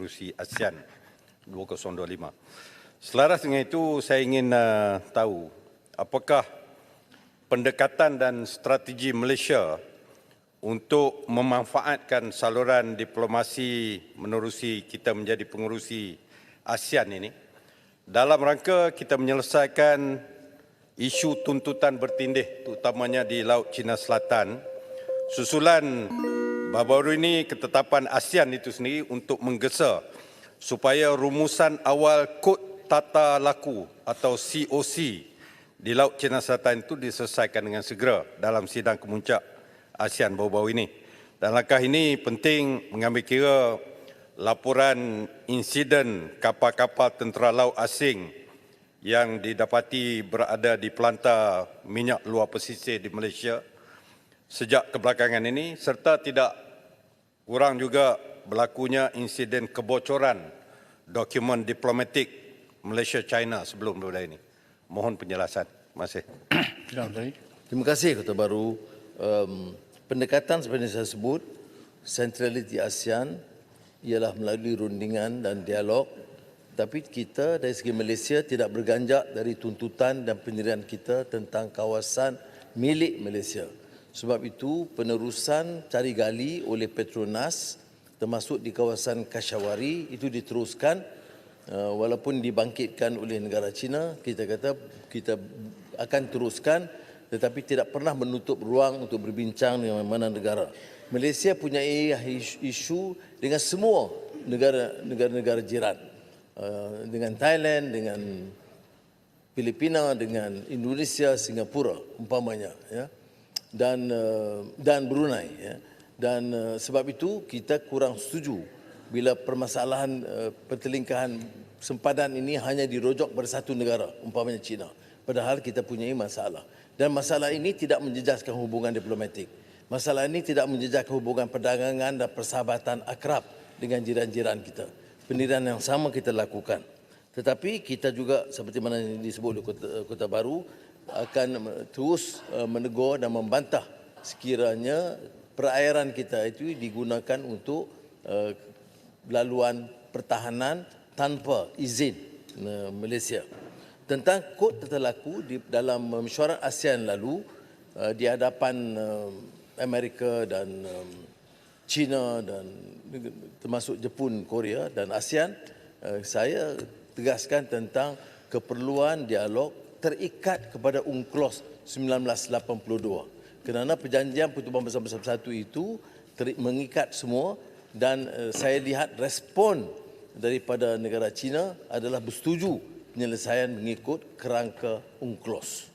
pengerusi ASEAN 2025. Selaras dengan itu, saya ingin tahu apakah pendekatan dan strategi Malaysia untuk memanfaatkan saluran diplomasi menerusi kita menjadi pengerusi ASEAN ini dalam rangka kita menyelesaikan isu tuntutan bertindih terutamanya di Laut Cina Selatan susulan baru-baru ini ketetapan ASEAN itu sendiri untuk menggesa supaya rumusan awal Kod Tata Laku atau COC di Laut Cina Selatan itu diselesaikan dengan segera dalam sidang kemuncak ASEAN baru-baru ini. Dan langkah ini penting mengambil kira laporan insiden kapal-kapal tentera laut asing yang didapati berada di pelantar minyak luar pesisir di Malaysia sejak kebelakangan ini, serta tidak kurang juga berlakunya insiden kebocoran dokumen diplomatik Malaysia-China sebelum daripada ini. Mohon penjelasan. Terima kasih. Terima kasih, Ketua Baru. Pendekatan seperti yang saya sebut, sentraliti ASEAN ialah melalui rundingan dan dialog. Tapi kita dari segi Malaysia tidak berganjak dari tuntutan dan pendirian kita tentang kawasan milik Malaysia. Sebab itu penerusan cari gali oleh Petronas termasuk di kawasan Kashawari itu diteruskan walaupun dibangkitkan oleh negara China, kita kata kita akan teruskan tetapi tidak pernah menutup ruang untuk berbincang dengan mana negara. Malaysia punya isu dengan semua negara-negara jiran. Dengan Thailand, dengan Filipina, dengan Indonesia, Singapura umpamanya, ya, dan Brunei, ya. Dan sebab itu kita kurang setuju bila permasalahan pertelingkahan sempadan ini hanya dirojok pada satu negara, umpamanya China. Padahal kita punya masalah. Dan masalah ini tidak menjejaskan hubungan diplomatik. Masalah ini tidak menjejaskan hubungan perdagangan dan persahabatan akrab dengan jiran-jiran kita. Pendirian yang sama kita lakukan. Tetapi kita juga seperti mana yang disebut oleh Kota Baru akan terus menegur dan membantah sekiranya perairan kita itu digunakan untuk laluan pertahanan tanpa izin Malaysia. Tentang Kod Tata Laku dalam mesyuarat ASEAN lalu di hadapan Amerika dan China dan termasuk Jepun, Korea dan ASEAN, saya tegaskan tentang keperluan dialog terikat kepada UNCLOS 1982. Kerana perjanjian Pertubuhan Bersama-Sama Bersatu itu mengikat semua dan saya lihat respon daripada negara China adalah bersetuju penyelesaian mengikut kerangka UNCLOS.